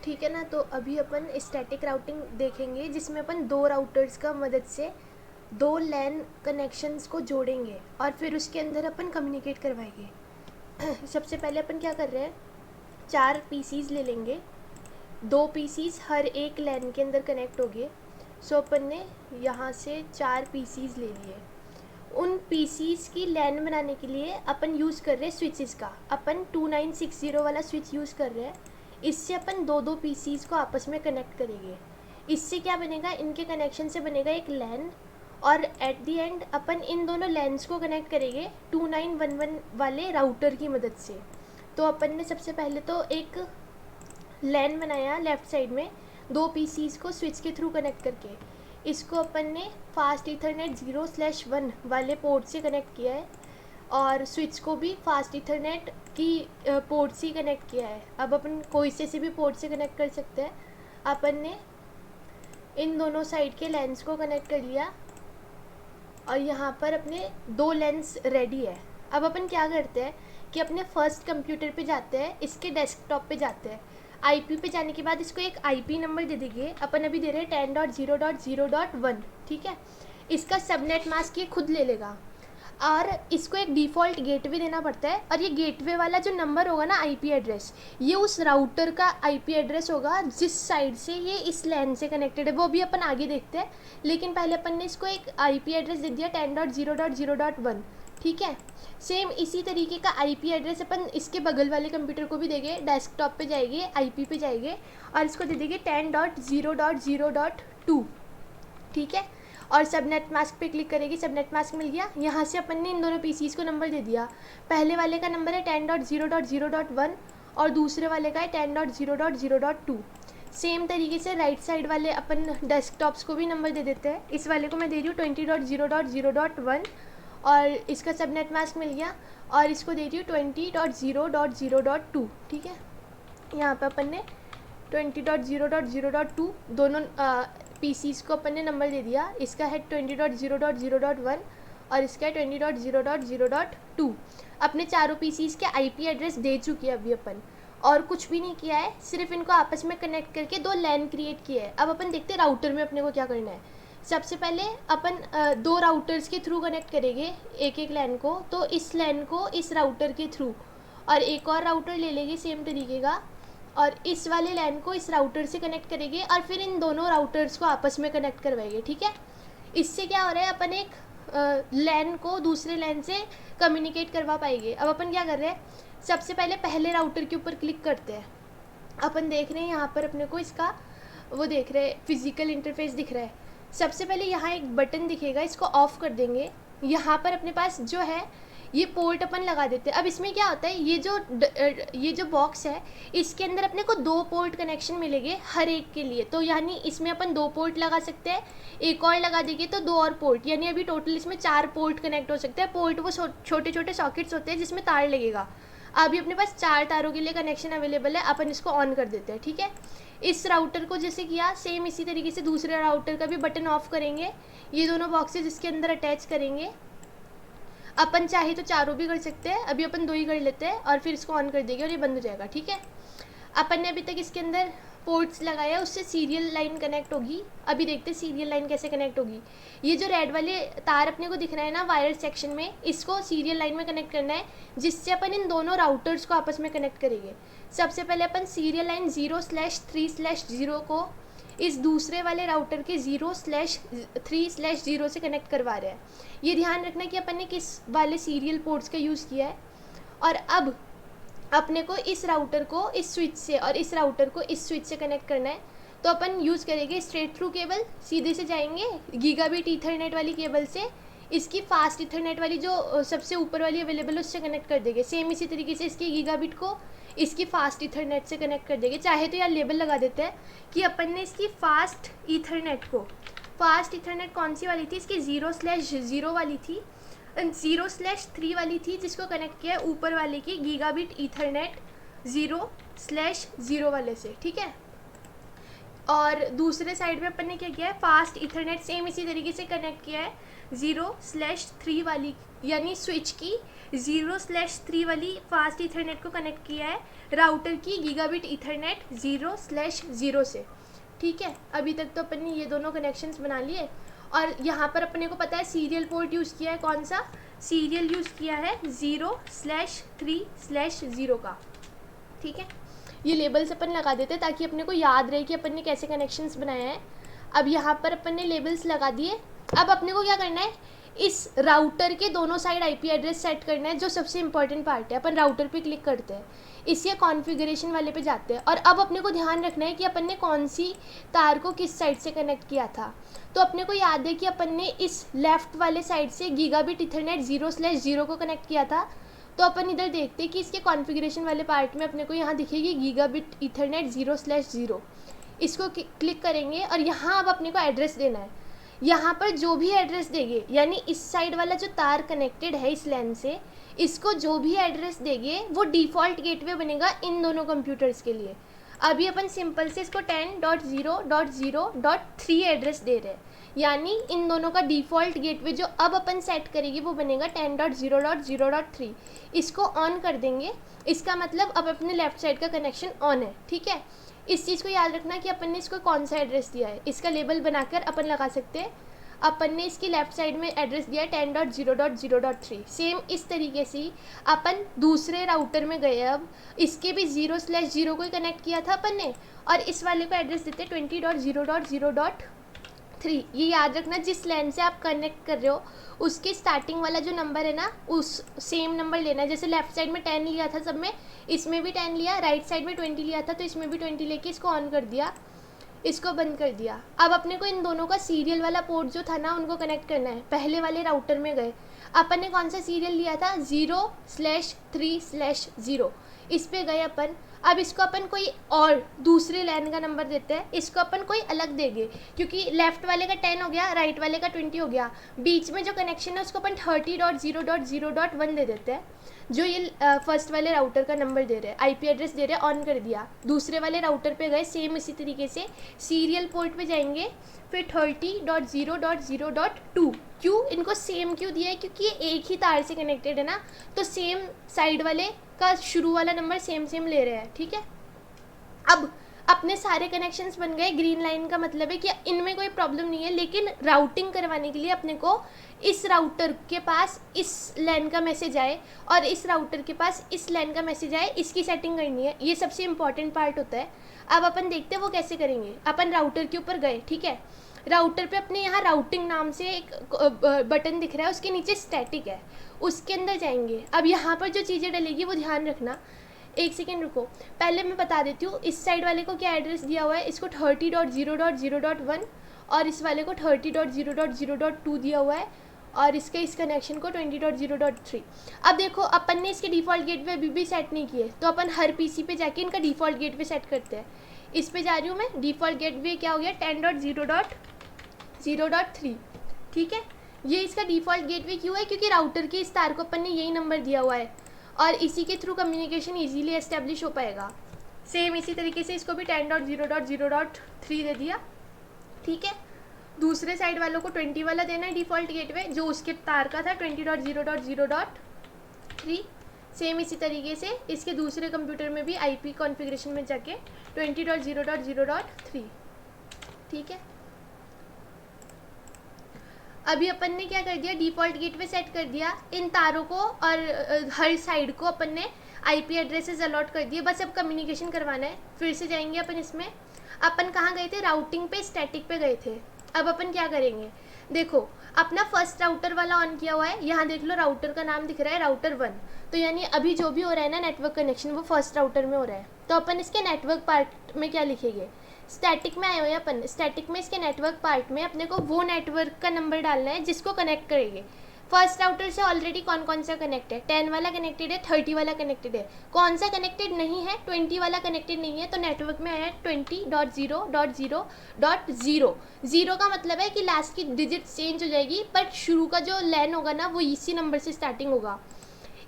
ठीक है ना। तो अभी अपन स्टैटिक राउटिंग देखेंगे जिसमें अपन दो राउटर्स का मदद से दो लैन कनेक्शंस को जोड़ेंगे और फिर उसके अंदर अपन कम्युनिकेट करवाएंगे। सबसे पहले अपन क्या कर रहे हैं, 4 पीसीज ले लेंगे, 2 पीसीज हर एक लैन के अंदर कनेक्ट हो गए। सो अपन ने यहाँ से 4 पीसीज ले लिए। उन पीसीज की लैन बनाने के लिए अपन यूज़ कर रहे हैं स्विचेस का। अपन 2960 वाला स्विच यूज़ कर रहे हैं। इससे अपन दो पीसीज को आपस में कनेक्ट करेंगे। इससे क्या बनेगा, इनके कनेक्शन से बनेगा एक लैन, और एट द एंड अपन इन दोनों लैन्स को कनेक्ट करेंगे 2911 वाले राउटर की मदद से। तो अपन ने सबसे पहले तो एक लैन बनाया लेफ़्ट साइड में 2 पीसीज को स्विच के थ्रू कनेक्ट करके। इसको अपन ने फास्ट ईथरनेट 0/1 वाले पोर्ट से कनेक्ट किया है और स्विच को भी फास्ट ईथरनेट की पोर्ट से कनेक्ट किया है। अब अपन कोई से भी पोर्ट से कनेक्ट कर सकते हैं। अपन ने इन दोनों साइड के लेंस को कनेक्ट कर लिया और यहाँ पर अपने 2 लेंस रेडी है। अब अपन क्या करते हैं कि अपने फर्स्ट कंप्यूटर पे जाते हैं, इसके डेस्कटॉप पे जाते हैं। आईपी पे जाने के बाद इसको एक आईपी नंबर दे देंगे। अपन अभी दे रहे हैं 10.0.0.1, ठीक है। इसका सबनेट मास्क ये खुद ले लेगा और इसको एक डिफ़ॉल्ट गेटवे देना पड़ता है। और ये गेटवे वाला जो नंबर होगा ना, आईपी एड्रेस, ये उस राउटर का आईपी एड्रेस होगा जिस साइड से ये इस लैन से कनेक्टेड है। वो भी अपन आगे देखते हैं, लेकिन पहले अपन ने इसको एक आईपी एड्रेस दे दिया 10.0.0.1, ठीक है। सेम इसी तरीके का आईपी एड्रेस अपन इसके बगल वाले कंप्यूटर को भी देंगे। डेस्कटॉप पे जाएंगे, आईपी पे जाएंगे और इसको दे देंगे 10.0.0.2, ठीक है। और सबनेट मास्क पे क्लिक करेगी, सबनेट मास्क मिल गया। यहाँ से अपन ने इन दोनों पीसीज को नंबर दे दिया। पहले वाले का नंबर है 10.0.0.1 और दूसरे वाले का है 10.0.0.2। सेम तरीके से राइट साइड वाले अपन डेस्कटॉप्स को भी नंबर दे देते हैं। इस वाले को मैं दे रही हूँ 20.0.0.1 और इसका सबनेट मास्क मिल गया, और इसको दे रही हूँ 20.0.0.2, ठीक है। यहाँ पर अपन ने 20.0.0.2 दोनों पीसीज को अपन ने नंबर दे दिया। इसका है 20.0.0.1 और इसका है 20.0.0.2। अपने चारों पीसीज के आईपी एड्रेस दे चुकी है अभी अपन, और कुछ भी नहीं किया है, सिर्फ इनको आपस में कनेक्ट करके 2 लैन क्रिएट किए हैं। अब अपन देखते हैं राउटर में अपने को क्या करना है। सबसे पहले अपन 2 राउटर्स के थ्रू कनेक्ट करेंगे एक एक लैन को। तो इस लैन को इस राउटर के थ्रू, और एक और राउटर ले लेंगे सेम तरीके का, और इस वाले लैन को इस राउटर से कनेक्ट करेंगे और फिर इन दोनों राउटर्स को आपस में कनेक्ट करवाएंगे, ठीक है। इससे क्या हो रहा है, अपन एक लैन को दूसरे लैन से कम्युनिकेट करवा पाएंगे। अब अपन क्या कर रहे हैं, सबसे पहले पहले राउटर के ऊपर क्लिक करते हैं। अपन देख रहे हैं यहाँ पर अपने को इसका वो देख रहे हैं, फिजिकल इंटरफेस दिख रहा है। सबसे पहले यहाँ एक बटन दिखेगा, इसको ऑफ कर देंगे। यहाँ पर अपने पास जो है ये पोर्ट अपन लगा देते हैं। अब इसमें क्या होता है, ये जो बॉक्स है इसके अंदर अपने को 2 पोर्ट कनेक्शन मिलेंगे हर एक के लिए। तो यानी इसमें अपन 2 पोर्ट लगा सकते हैं, एक और लगा देंगे तो 2 और पोर्ट, यानी अभी टोटल इसमें 4 पोर्ट कनेक्ट हो सकते हैं। पोर्ट वो छोटे छोटे सॉकेट्स होते हैं जिसमें तार लगेगा। अभी अपने पास 4 तारों के लिए कनेक्शन अवेलेबल है। अपन इसको ऑन कर देते हैं, ठीक है। इस राउटर को जैसे किया सेम इसी तरीके से दूसरे राउटर का भी बटन ऑफ करेंगे। ये दोनों बॉक्सेस इसके अंदर अटैच करेंगे। अपन चाहे तो चारों भी कर सकते हैं, अभी अपन 2 ही कर लेते हैं और फिर इसको ऑन कर देंगे और ये बंद हो जाएगा, ठीक है। अपन ने अभी तक इसके अंदर पोर्ट्स लगाया, उससे सीरियल लाइन कनेक्ट होगी। अभी देखते हैं सीरियल लाइन कैसे कनेक्ट होगी। ये जो रेड वाले तार अपने को दिख रहा है ना वायर सेक्शन में, इसको सीरियल लाइन में कनेक्ट करना है, जिससे अपन इन दोनों राउटर्स को आपस में कनेक्ट करेंगे। सबसे पहले अपन सीरियल लाइन 0/3/0 को इस दूसरे वाले राउटर के 0/3/0 से कनेक्ट करवा रहे हैं। ये ध्यान रखना कि अपन ने किस वाले सीरियल पोर्ट्स का यूज़ किया है। और अब अपने को इस राउटर को इस स्विच से और इस राउटर को इस स्विच से कनेक्ट करना है। तो अपन यूज़ करेंगे स्ट्रेट थ्रू केबल, सीधे से जाएंगे गीगाबिट ईथरनेट वाली केबल से इसकी फास्ट ईथरनेट वाली जो सबसे ऊपर वाली अवेलेबल है उससे कनेक्ट कर देंगे। सेम इसी तरीके से इसकी गीगाबिट को इसकी फास्ट ईथरनेट से कनेक्ट कर देंगे। चाहे तो यार लेबल लगा देते हैं कि अपन ने इसकी फास्ट ईथरनेट कौन सी वाली थी, इसकी 0/0 वाली थी, 0/3 वाली थी, जिसको कनेक्ट किया है ऊपर वाले की गीगाबिट ईथरनेट 0/0 वाले से, ठीक है। और दूसरे साइड में अपन ने क्या किया है, फास्ट इथरनेट सेम इसी तरीके से कनेक्ट किया है 0/3 वाली, यानी स्विच की 0/3 वाली फास्ट इथरनेट को कनेक्ट किया है राउटर की गीगाबिट इथरनेट 0/0 से। ठीक है, अभी तक तो अपन ने ये दोनों कनेक्शंस बना लिए। और यहाँ पर अपने को पता है सीरियल पोर्ट यूज़ किया है, कौन सा सीरियल यूज़ किया है 0/3/0 का। ठीक है, ये लेबल्स अपन लगा देते हैं ताकि अपने को याद रहे कि अपन ने कैसे कनेक्शंस बनाए हैं। अब यहाँ पर अपन ने लेबल्स लगा दिए। अब अपने को क्या करना है, इस राउटर के दोनों साइड आईपी एड्रेस सेट करना है, जो सबसे इंपॉर्टेंट पार्ट है। अपन राउटर पे क्लिक करते हैं, इसके कॉन्फ़िगरेशन वाले पे जाते हैं, और अब अपने को ध्यान रखना है कि अपन ने कौन सी तार को किस साइड से कनेक्ट किया था। तो अपने को याद है कि अपन ने इस लेफ़्ट वाले साइड से गीगाबिट इथरनेट 0/0 को कनेक्ट किया था। तो अपन इधर देखते हैं कि इसके कॉन्फ़िगरेशन वाले पार्ट में अपने को यहाँ दिखेगी गीगाबिट इथरनेट 0/0। इसको क्लिक करेंगे और यहाँ अब अपने को एड्रेस देना है। यहाँ पर जो भी एड्रेस देंगे, यानी इस साइड वाला जो तार कनेक्टेड है इस लैन से, इसको जो भी एड्रेस देंगे वो डिफ़ॉल्ट गेटवे बनेगा इन दोनों कंप्यूटर्स के लिए। अभी अपन सिंपल से इसको 10.0.0.3 एड्रेस दे रहे हैं, यानी इन दोनों का डिफ़ॉल्ट गेटवे जो अब अपन सेट करेंगे वो बनेगा 10.0.0.3। इसको ऑन कर देंगे, इसका मतलब अब अपने लेफ़्ट साइड का कनेक्शन ऑन है। ठीक है, इस चीज़ को याद रखना कि अपन ने इसको कौन सा एड्रेस दिया है, इसका लेबल बनाकर अपन लगा सकते हैं। अपन ने इसकी लेफ़्ट साइड में एड्रेस दिया है 10.0.0.3। सेम इस तरीके से अपन दूसरे राउटर में गए, अब इसके भी 0/0 को ही कनेक्ट किया था अपन ने, और इस वाले को एड्रेस देते 20.0.0.3। ये याद रखना, जिस लैन से आप कनेक्ट कर रहे हो उसके स्टार्टिंग वाला जो नंबर है ना, उस सेम नंबर लेना है। जैसे लेफ़्ट साइड में 10 लिया था सब में, इसमें भी 10 लिया, राइट साइड में 20 लिया था तो इसमें भी 20 लेके इसको ऑन कर दिया, इसको बंद कर दिया। अब अपने को इन दोनों का सीरियल वाला पोर्ट जो था ना उनको कनेक्ट करना है। पहले वाले राउटर में गए, अपन ने कौन सा सीरियल लिया था 0/3/0, इस पे गए अपन। अब इसको अपन कोई और दूसरे लाइन का नंबर देते हैं, इसको अपन कोई अलग देंगे, क्योंकि लेफ़्ट वाले का 10 हो गया, राइट वाले का 20 हो गया, बीच में जो कनेक्शन है उसको अपन 30.0.0.1 दे देते हैं, जो ये फर्स्ट वाले राउटर का नंबर दे रहे हैं, आईपी एड्रेस दे रहे हैं, ऑन कर दिया। दूसरे वाले राउटर पे गए, सेम इसी तरीके से सीरियल पोर्ट पे जाएंगे, फिर 30.0.0.2। क्यों इनको सेम क्यों दिया है, क्योंकि ये एक ही तार से कनेक्टेड है ना, तो सेम साइड वाले का शुरू वाला नंबर सेम ले रहे हैं। ठीक है, अब अपने सारे कनेक्शंस बन गए। ग्रीन लाइन का मतलब है कि इनमें कोई प्रॉब्लम नहीं है, लेकिन राउटिंग करवाने के लिए अपने को इस राउटर के पास इस लैन का मैसेज आए और इस राउटर के पास इस लैन का मैसेज आए, इसकी सेटिंग करनी है। ये सबसे इम्पॉर्टेंट पार्ट होता है। अब अपन देखते हैं वो कैसे करेंगे। अपन राउटर के ऊपर गए, ठीक है, राउटर पे अपने यहाँ राउटिंग नाम से एक बटन दिख रहा है, उसके नीचे स्टैटिक है, उसके अंदर जाएंगे। अब यहाँ पर जो चीज़ें डलेगी वो ध्यान रखना। एक सेकेंड रुको, पहले मैं बता देती हूँ इस साइड वाले को क्या एड्रेस दिया हुआ है। इसको 30.0.0.1 और इस वाले को 30.0.0.2 दिया हुआ है, और इसके इस कनेक्शन को 20.0.3। अब देखो अपन ने इसके डिफ़ॉल्ट गेटवे अभी भी सेट नहीं किए, तो अपन हर पीसी पे जाके इनका डिफ़ॉल्ट गेटवे सेट करते हैं। इस पे जा रही हूँ मैं, डिफ़ॉल्ट गेटवे क्या हो गया 10.0.0.3। ठीक है, ये इसका डिफ़ॉल्ट गेटवे क्यों है, क्योंकि राउटर के इस तार को अपन ने यही नंबर दिया हुआ है और इसी के थ्रू कम्युनिकेशन इजीली एस्टेब्लिश हो पाएगा। सेम इसी तरीके से इसको भी 10.0.0.3 दे दिया। ठीक है, दूसरे साइड वालों को 20 वाला देना है डिफ़ॉल्ट गेटवे, जो उसके तार का था 20.0.0.3। सेम इसी तरीके से इसके दूसरे कंप्यूटर में भी आईपी कॉन्फ़िगरेशन में जाके 20.0.0.3। ठीक है, अभी अपन ने क्या कर दिया, डिफ़ॉल्ट गेटवे सेट कर दिया इन तारों को, और हर साइड को अपन ने आईपी एड्रेसेस अलॉट कर दिए। बस अब कम्युनिकेशन करवाना है। फिर से जाएंगे अपन इसमें, अपन कहाँ गए थे, राउटिंग पे, स्टैटिक पे गए थे। अब अपन क्या करेंगे, देखो अपना फर्स्ट राउटर वाला ऑन किया हुआ है, यहाँ देख लो राउटर का नाम दिख रहा है राउटर 1, तो यानी अभी जो भी हो रहा है ना नेटवर्क कनेक्शन वो फर्स्ट राउटर में हो रहा है। तो अपन इसके नेटवर्क पार्ट में क्या लिखेंगे, स्टैटिक में आए हुए अपन, स्टैटिक में इसके नेटवर्क पार्ट में अपने को वो नेटवर्क का नंबर डालना है जिसको कनेक्ट करेंगे। फर्स्ट राउटर से ऑलरेडी कौन कौन सा कनेक्ट है, 10 वाला कनेक्टेड है, 30 वाला कनेक्टेड है, कौन सा कनेक्टेड नहीं है, 20 वाला कनेक्टेड नहीं है, तो नेटवर्क में आया 20.0.0.0। जीरो का मतलब है कि लास्ट की डिजिट चेंज हो जाएगी, बट शुरू का जो लैन होगा ना वो इसी नंबर से स्टार्टिंग होगा।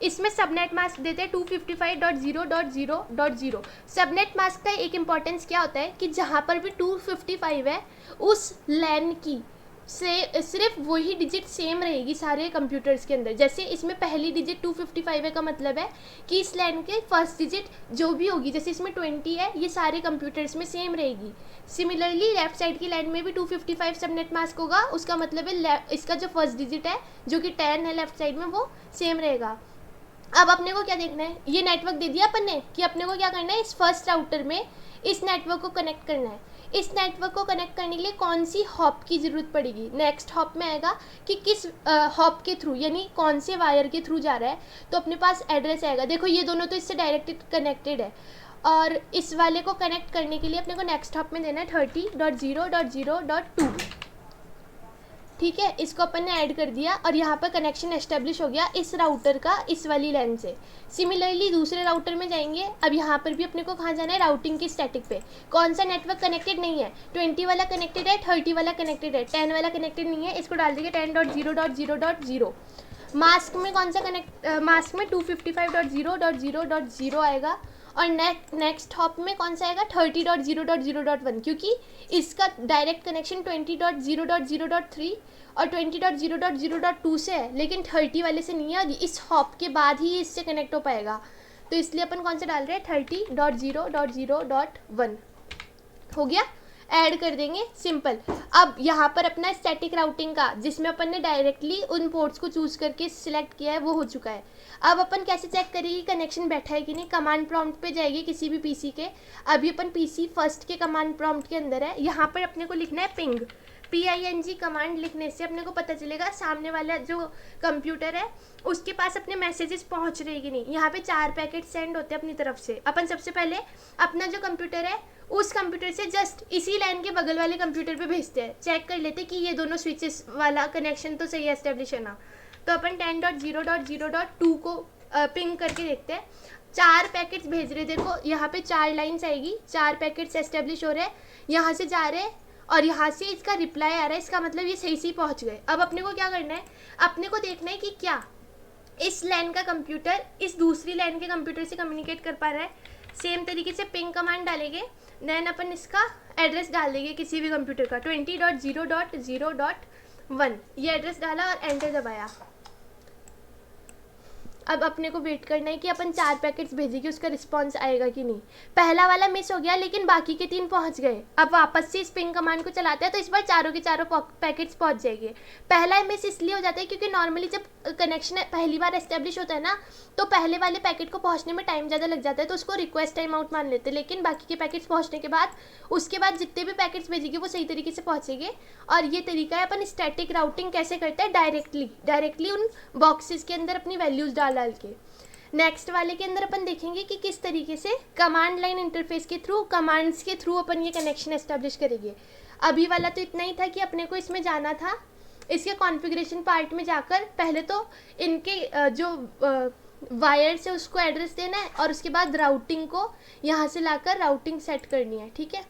इसमें सबनेट मास्क देते हैं 255.0.0.0। सबनेट मास्क का एक इम्पॉर्टेंस क्या होता है कि जहाँ पर भी 255 है उस लैन की से सिर्फ वही डिजिट सेम रहेगी सारे कंप्यूटर्स के अंदर। जैसे इसमें पहली डिजिट 255 है का मतलब है कि इस लाइन के फर्स्ट डिजिट जो भी होगी, जैसे इसमें 20 है, ये सारे कंप्यूटर्स में सेम रहेगी। सिमिलरली लेफ्ट साइड की लाइन में भी 255 सबनेट मास्क होगा, उसका मतलब है इसका जो फर्स्ट डिजिट है जो कि 10 है लेफ्ट साइड में, वो सेम रहेगा। अब अपने को क्या देखना है, ये नेटवर्क दे दिया अपन ने कि अपने को क्या करना है, इस फर्स्ट राउटर में इस नेटवर्क को कनेक्ट करना है। इस नेटवर्क को कनेक्ट करने के लिए कौन सी हॉप की ज़रूरत पड़ेगी, नेक्स्ट हॉप में आएगा कि किस हॉप के थ्रू, यानी कौन से वायर के थ्रू जा रहा है। तो अपने पास एड्रेस आएगा। देखो ये दोनों तो इससे डायरेक्टली कनेक्टेड है, और इस वाले को कनेक्ट करने के लिए अपने को नेक्स्ट हॉप में देना है 30.0.0.2। ठीक है, इसको अपन ने ऐड कर दिया और यहाँ पर कनेक्शन एस्टेब्लिश हो गया इस राउटर का इस वाली लाइन से। सिमिलरली दूसरे राउटर में जाएंगे। अब यहाँ पर भी अपने को कहाँ जाना है, राउटिंग की स्टैटिक पे। कौन सा नेटवर्क कनेक्टेड नहीं है, 20 वाला कनेक्टेड है, 30 वाला कनेक्टेड है, 10 वाला कनेक्टेड नहीं है, इसको डाल देंगे 10.0.0.0। मास्क में कौन सा मास्क में 255.0.0.0 आएगा, और नेक्स्ट हॉप में कौन सा आएगा 30.0.0.1, क्योंकि इसका डायरेक्ट कनेक्शन 20.0.0.3 और 20.0.0.2 से है, लेकिन 30 वाले से नहीं है, और इस हॉप के बाद ही इससे कनेक्ट हो पाएगा। तो इसलिए अपन कौन सा डाल रहे हैं 30.0.0.1। हो गया, ऐड कर देंगे, सिंपल। अब यहाँ पर अपना स्टैटिक राउटिंग का, जिसमें अपन ने डायरेक्टली उन पोर्ट्स को चूज़ करके सिलेक्ट किया है, वो हो चुका है। अब अपन कैसे चेक करेंगे कनेक्शन बैठा है कि नहीं, कमांड प्रॉम्प्ट पे जाएगी किसी भी पीसी के। अभी अपन पीसी फर्स्ट के कमांड प्रॉम्प्ट के अंदर है, यहाँ पर अपने को लिखना है पिंग। PING कमांड लिखने से अपने को पता चलेगा सामने वाला जो कंप्यूटर है उसके पास अपने मैसेजेस पहुंच रहे कि नहीं। यहाँ पे 4 पैकेट सेंड होते हैं अपनी तरफ से। अपन सबसे पहले अपना जो कंप्यूटर है उस कंप्यूटर से जस्ट इसी लाइन के बगल वाले कंप्यूटर पे भेजते हैं, चेक कर लेते कि ये दोनों स्विचेस वाला कनेक्शन तो सही एस्टेब्लिश है ना। तो अपन 10.0.0.2 को पिंग करके देखते हैं। 4 पैकेट्स भेज रहे, देखो यहाँ पे 4 लाइन्स आएगी, 4 पैकेट्स एस्टेब्लिश हो रहे हैं, यहाँ से जा रहे हैं और यहाँ से इसका रिप्लाई आ रहा है, इसका मतलब ये सही से पहुँच गए। अब अपने को क्या करना है, अपने को देखना है कि क्या इस लाइन का कंप्यूटर इस दूसरी लाइन के कंप्यूटर से कम्युनिकेट कर पा रहा है। सेम तरीके से पिंग कमांड डालेंगे, देन अपन इसका एड्रेस डाल देंगे किसी भी कंप्यूटर का 20.0.0.1। ये एड्रेस डाला और एंटर दबाया। अब अपने को वेट करना है कि अपन 4 पैकेट्स भेजेंगे, उसका रिस्पांस आएगा कि नहीं। पहला वाला मिस हो गया लेकिन बाकी के 3 पहुंच गए। अब वापस से इस पिंग कमांड को चलाते हैं तो इस बार चारों के चारों पैकेट्स पहुंच जाएंगे। पहला मिस इसलिए हो जाता है क्योंकि नॉर्मली जब कनेक्शन पहली बार एस्टेब्लिश होता है ना, तो पहले वाले पैकेट को पहुंचने में टाइम ज़्यादा लग जाता है, तो उसको रिक्वेस्ट टाइम आउट मान लेते हैं। लेकिन बाकी के पैकेट्स पहुंचने के बाद उसके बाद जितने भी पैकेट्स भेजेंगे वो सही तरीके से पहुंचेंगे। और ये तरीका है अपन स्टैटिक राउटिंग कैसे करते हैं, डायरेक्टली उन बॉक्सेस के अंदर अपनी वैल्यूज़ डाल के। नेक्स्ट वाले के अंदर अपन देखेंगे कि किस तरीके से कमांड लाइन इंटरफेस के थ्रू, कमांड्स के थ्रू अपन ये कनेक्शन एस्टेब्लिश करेंगे। अभी वाला तो इतना ही था कि अपने को इसमें जाना था, इसके कॉन्फ़िगरेशन पार्ट में जाकर पहले तो इनके जो वायर्स है उसको एड्रेस देना है और उसके बाद राउटिंग को यहाँ से लाकर राउटिंग सेट करनी है। ठीक है,